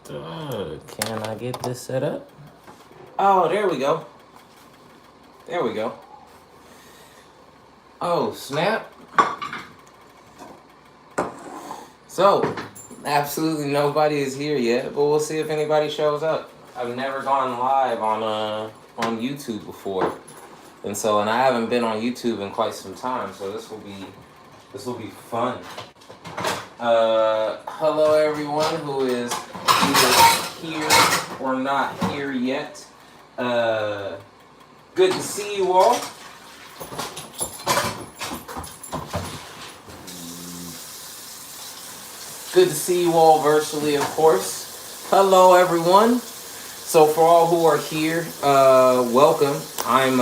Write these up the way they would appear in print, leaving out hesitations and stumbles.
Can I get this set up? Oh, there we go. There we go. Oh, snap. So, absolutely nobody is here yet, but we'll see if anybody shows up. I've never gone live on YouTube before. And I haven't been on YouTube in quite some time, so this will be fun. Hello everyone who is either here or not here yet. Good to see you all. Good to see you all virtually, of course. Hello everyone. So for all who are here, welcome. I'm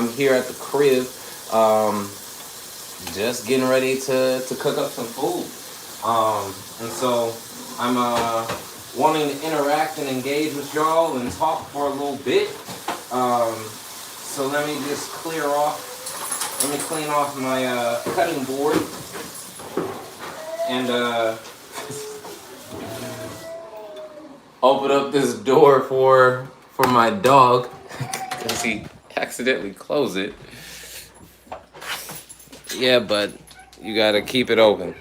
here at the crib, just getting ready to cook up some food. And so I'm wanting to interact and engage with y'all and talk for a little bit. So let me just clean off my cutting board and open up this door for my dog because he accidentally closed it. Yeah, but you gotta keep it open.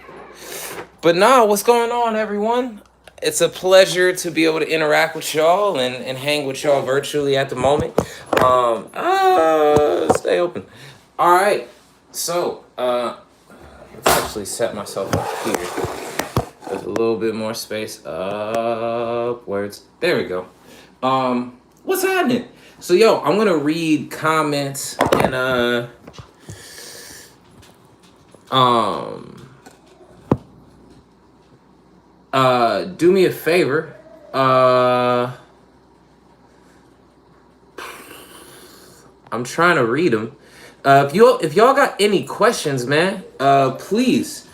But nah, what's going on, everyone? It's a pleasure to be able to interact with y'all and hang with y'all virtually at the moment. Stay open. All right, so let's actually set myself up here. There's a little bit more space upwards. There we go. What's happening? So yo, I'm gonna read comments and do me a favor. I'm trying to read them. If y'all got any questions, man, please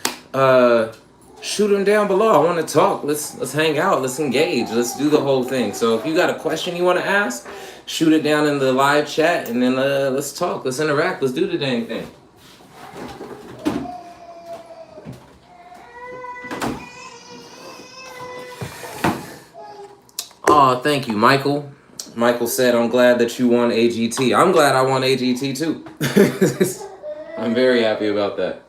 shoot them down below. I want to talk. Let's hang out. Let's engage. Let's do the whole thing. So if you got a question you want to ask, shoot it down in the live chat, and then let's talk. Let's interact. Let's do the dang thing. Oh, thank you, Michael. Michael said, I'm glad that you won AGT. I'm glad I won AGT too. I'm very happy about that.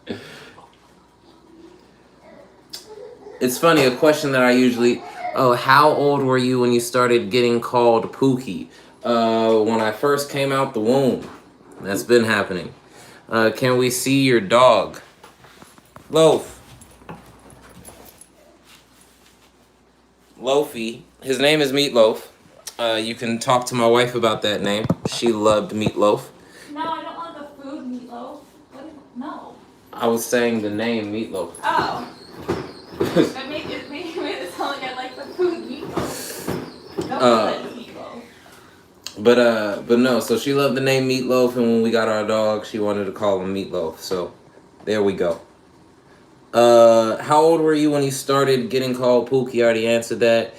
It's funny, a question that I usually, how old were you when you started getting called Pookie? When I first came out the womb. That's been happening. Can we see your dog? Loaf. Loafy. His name is Meatloaf. You can talk to my wife about that name. She loved Meatloaf. No, I don't want the food Meatloaf. No. I was saying the name Meatloaf. Oh. It made it sound like I like the food Meatloaf. No, Meatloaf. But no, so she loved the name Meatloaf, and when we got our dog, she wanted to call him Meatloaf. So there we go. How old were you when you started getting called Pookie? I already answered that.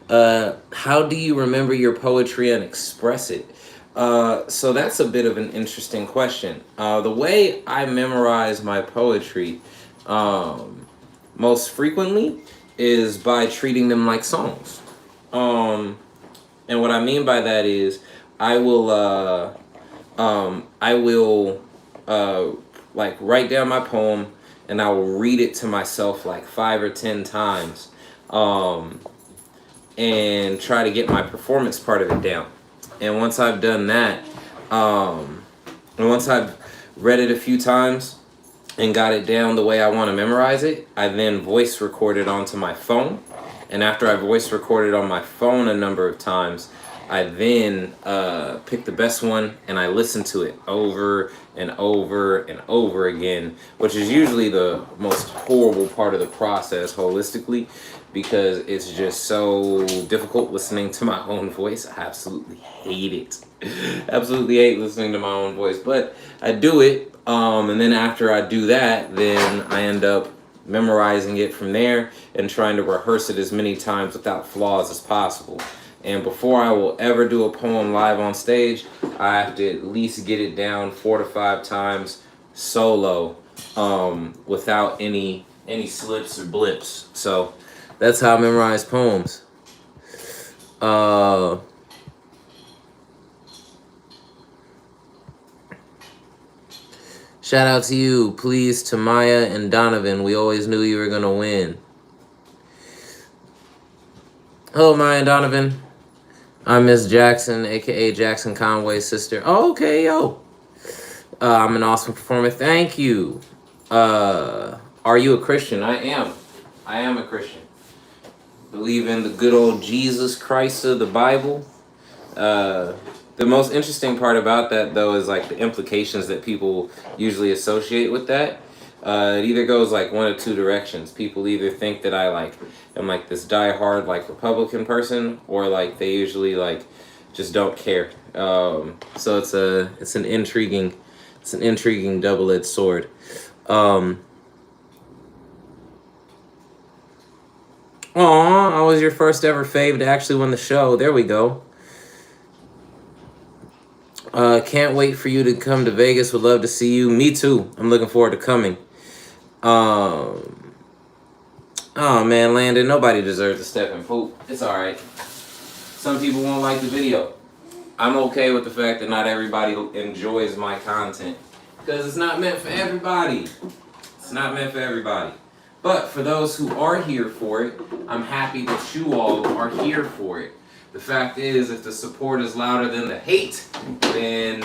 How do you remember your poetry and express it? So that's a bit of an interesting question. The way I memorize my poetry most frequently is by treating them like songs. And what I mean by that is I will like write down my poem and I will read it to myself like 5 or 10 times. And try to get my performance part of it down. And once I've done that, and once I've read it a few times and got it down the way I want to memorize it, I then voice record it onto my phone. And after I voice recorded on my phone a number of times, I then pick the best one and I listen to it over and over and over again, which is usually the most horrible part of the process holistically, because it's just so difficult listening to my own voice. I absolutely hate it. Absolutely hate listening to my own voice, but I do it. And then after I do that, then I end up memorizing it from there and trying to rehearse it as many times without flaws as possible. And before I will ever do a poem live on stage, I have to at least get it down 4 to 5 times solo, without any slips or blips. So that's how I memorize poems. Shout out to you, please, to Maya and Donovan. We always knew you were gonna win. Hello, Maya and Donovan. I'm Miss Jackson, aka Jackson Conway's sister. Oh, okay, yo. I'm an awesome performer. Thank you. Are you a Christian? I am. I am a Christian. Believe in the good old Jesus Christ of the Bible. The most interesting part about that, though, is like the implications that people usually associate with that. It either goes like one of two directions. People either think that I like am like this diehard like Republican person, or like they usually like just don't care. So it's an intriguing double-edged sword. Aw, I was your first ever fave to actually win the show. There we go. Can't wait for you to come to Vegas. Would love to see you. Me too. I'm looking forward to coming. Oh man, Landon, nobody deserves to step in poop. It's alright. Some people won't like the video. I'm okay with the fact that not everybody enjoys my content, because it's not meant for everybody. It's not meant for everybody. But for those who are here for it, I'm happy that you all are here for it. The fact is, if the support is louder than the hate, then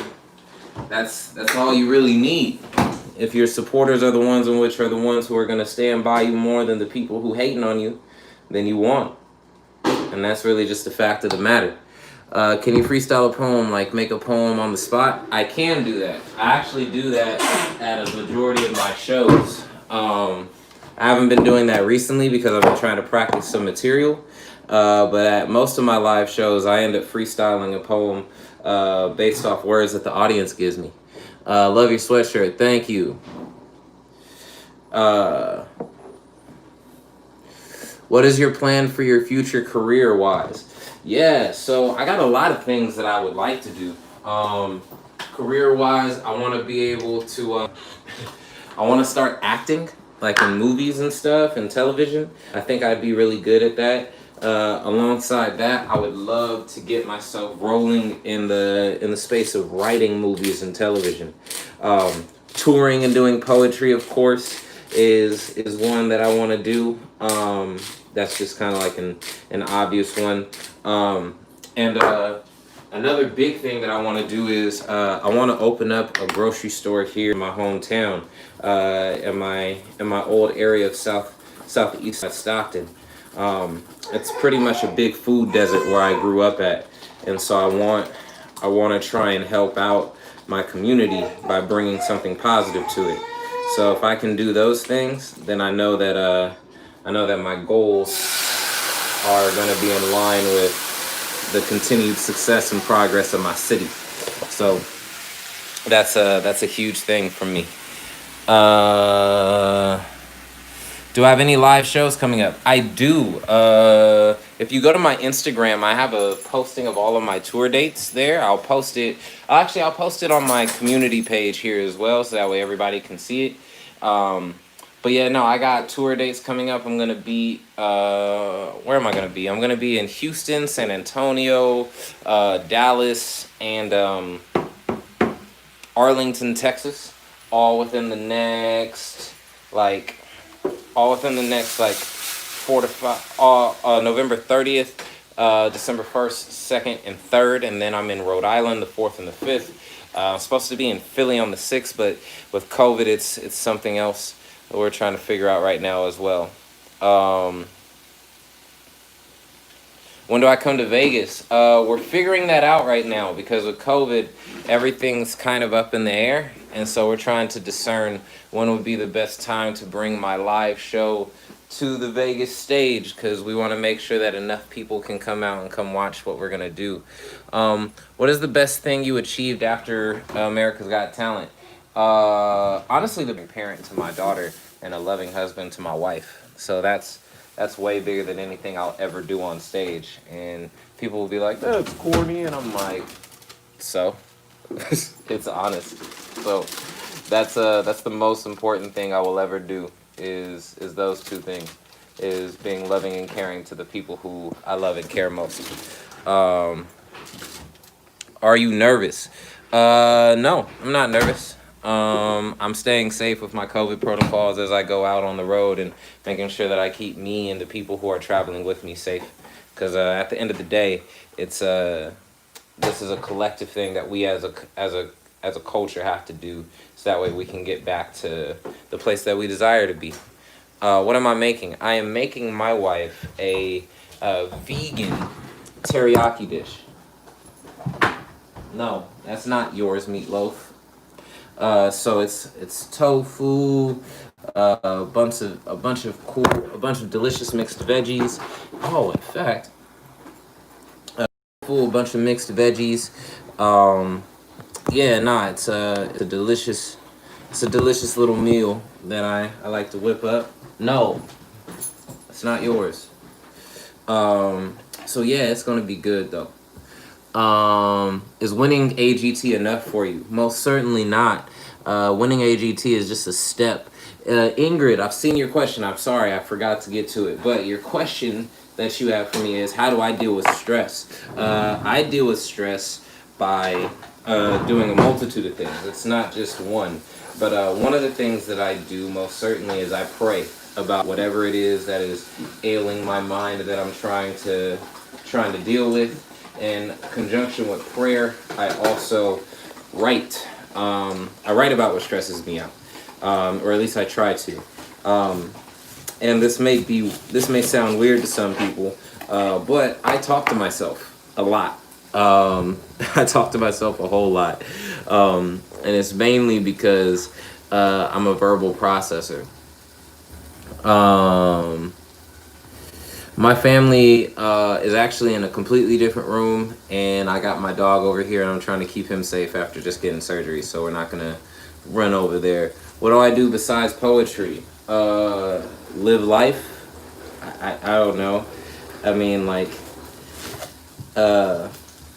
that's all you really need. If your supporters are the ones who are going to stand by you more than the people who hating on you, then you won. And that's really just the fact of the matter. Can you freestyle a poem, like make a poem on the spot? I can do that. I actually do that at a majority of my shows. I haven't been doing that recently because I've been trying to practice some material. But at most of my live shows, I end up freestyling a poem based off words that the audience gives me. Love your sweatshirt. Thank you. What is your plan for your future career-wise? Yeah, so I got a lot of things that I would like to do. Career-wise, I want to be able to... I want to start acting, like in movies and stuff, and television. I think I'd be really good at that. Alongside that, I would love to get myself rolling in the space of writing movies and television. Touring and doing poetry, of course, is one that I want to do. That's just kind of like an obvious one. Another big thing that I want to do is I want to open up a grocery store here in my hometown, in my old area of southeast Stockton. It's pretty much a big food desert where I grew up at, and so I want to try and help out my community by bringing something positive to it. So if I can do those things, then I know that my goals are going to be in line with the continued success and progress of my city. So that's a huge thing for me. Do I have any live shows coming up? I do. If you go to my Instagram, I have a posting of all of my tour dates there. I'll post it on my community page here as well, so that way everybody can see it. But yeah, no, I got tour dates coming up. I'm going to be, where am I going to be? I'm going to be in Houston, San Antonio, Dallas, and Arlington, Texas, all within the next 4 to 5, November 30th, December 1st, 2nd, and 3rd, and then I'm in Rhode Island the 4th and the 5th. I'm supposed to be in Philly on the 6th, but with COVID, it's something else that we're trying to figure out right now as well. When do I come to Vegas? We're figuring that out right now because with COVID, everything's kind of up in the air. And so we're trying to discern when would be the best time to bring my live show to the Vegas stage, because we want to make sure that enough people can come out and come watch what we're going to do. What is the best thing you achieved after America's Got Talent? Honestly, the parent to my daughter and a loving husband to my wife. So that's way bigger than anything I'll ever do on stage. And people will be like, that's corny. And I'm like, so? It's honest. So that's the most important thing I will ever do is those two things, is being loving and caring to the people who I love and care most. Are you nervous? No, I'm not nervous. I'm staying safe with my COVID protocols as I go out on the road and making sure that I keep me and the people who are traveling with me safe. Because at the end of the day, it's this is a collective thing that we as a culture have to do, so that way we can get back to the place that we desire to be. What am I making? I am making my wife a vegan teriyaki dish. No, that's not yours, meatloaf. So it's tofu, a bunch of delicious mixed veggies. Oh, in fact, a bunch of mixed veggies. Yeah, nah, it's a delicious little meal that I like to whip up. No, it's not yours. So yeah, it's gonna be good though. Is winning AGT enough for you? Most certainly not. Winning AGT is just a step. Ingrid, I've seen your question. I'm sorry, I forgot to get to it. But your question that you have for me is, how do I deal with stress? I deal with stress by doing a multitude of things. It's not just one. But one of the things that I do most certainly is I pray about whatever it is that is ailing my mind that I'm trying to deal with. In conjunction with prayer, I also write. I write about what stresses me out, or at least I try to. And this may sound weird to some people, but I talk to myself a lot. I talk to myself a whole lot, and it's mainly because I'm a verbal processor. My family is actually in a completely different room, and I got my dog over here, and I'm trying to keep him safe after just getting surgery, so we're not gonna run over there. What do I do besides poetry? Live life? I don't know. I mean, like, I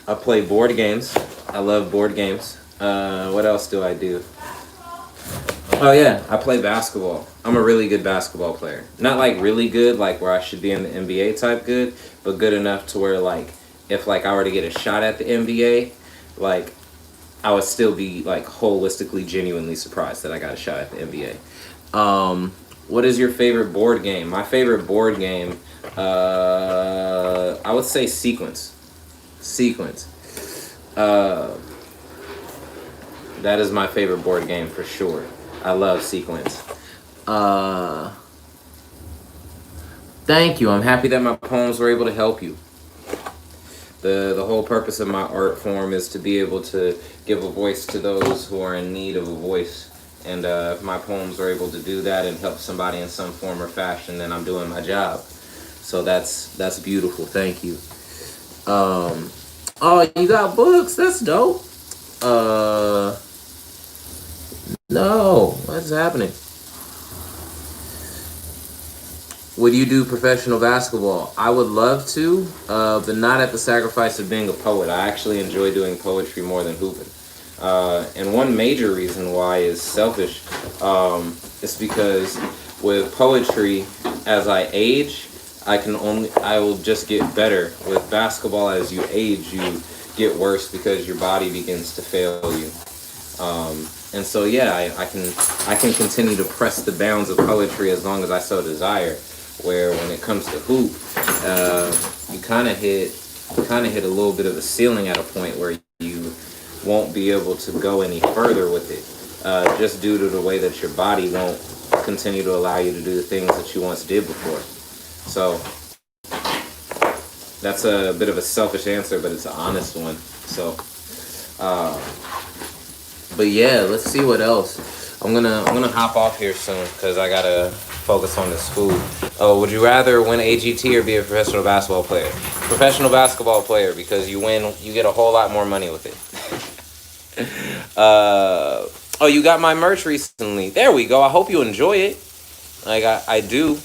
play board games. I love board games. What else do I do? Oh yeah, I play basketball. I'm a really good basketball player. Not like really good, like where I should be in the NBA type good, but good enough to where like if like I were to get a shot at the NBA, like I would still be like holistically, genuinely surprised that I got a shot at the NBA. What is your favorite board game? My favorite board game, I would say Sequence. Sequence. That is my favorite board game for sure. I love Sequence. Thank you. I'm happy that my poems were able to help you. The whole purpose of my art form is to be able to give a voice to those who are in need of a voice. And if my poems are able to do that and help somebody in some form or fashion, then I'm doing my job. So that's beautiful. Thank you. Oh, you got books? That's dope. No, what's happening? Would you do professional basketball? I would love to, but not at the sacrifice of being a poet. I actually enjoy doing poetry more than hooping. And one major reason why is selfish. It's because with poetry, as I age, I will just get better. With basketball, as you age, you get worse because your body begins to fail you. And so yeah, I can continue to press the bounds of poetry as long as I so desire. Where when it comes to hoop, you kind of hit a little bit of a ceiling at a point where you won't be able to go any further with it, just due to the way that your body won't continue to allow you to do the things that you once did before. So that's a bit of a selfish answer, but it's an honest one. So, but yeah, let's see what else. I'm gonna hop off here soon because I gotta focus on this food. Oh, would you rather win AGT or be a professional basketball player? Professional basketball player, because you get a whole lot more money with it. Oh, you got my merch recently. There we go. I hope you enjoy it. Like I do.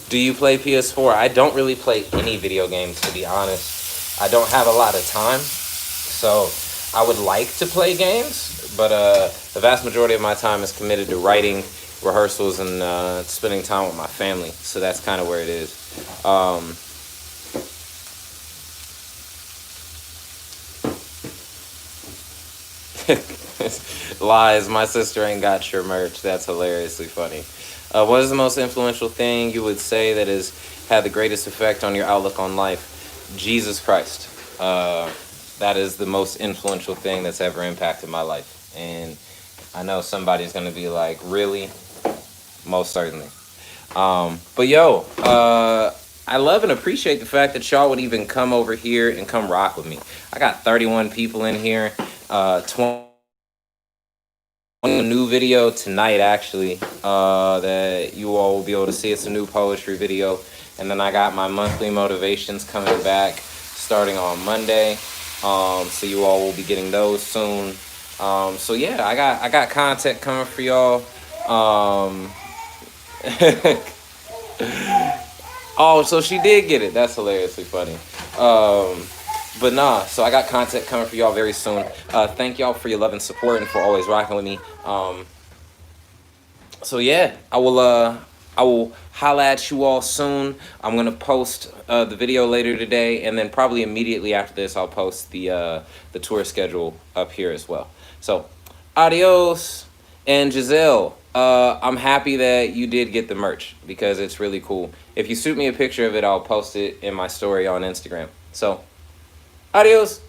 Do you play PS4? I don't really play any video games, to be honest. I don't have a lot of time, so I would like to play games, but the vast majority of my time is committed to writing, rehearsals, and spending time with my family. So that's kind of where it is. Lies, my sister ain't got your merch. That's hilariously funny. What is the most influential thing you would say that has had the greatest effect on your outlook on life? Jesus Christ. That is the most influential thing that's ever impacted my life. And I know somebody's going to be like, really? Most certainly. But yo, I love and appreciate the fact that y'all would even come over here and come rock with me. I got 31 people in here. 20 a new video tonight, actually, that you all will be able to see. It's a new poetry video. And then I got my monthly motivations coming back starting on Monday. So you all will be getting those soon. So yeah, I got content coming for y'all. Oh, so she did get it. That's hilariously funny. But nah, so I got content coming for y'all very soon. Thank y'all for your love and support and for always rocking with me. So yeah, I will holla at you all soon. I'm gonna post the video later today, and then probably immediately after this, I'll post the tour schedule up here as well. So, adios. And Giselle, I'm happy that you did get the merch because it's really cool. If you shoot me a picture of it, I'll post it in my story on Instagram. So, adios.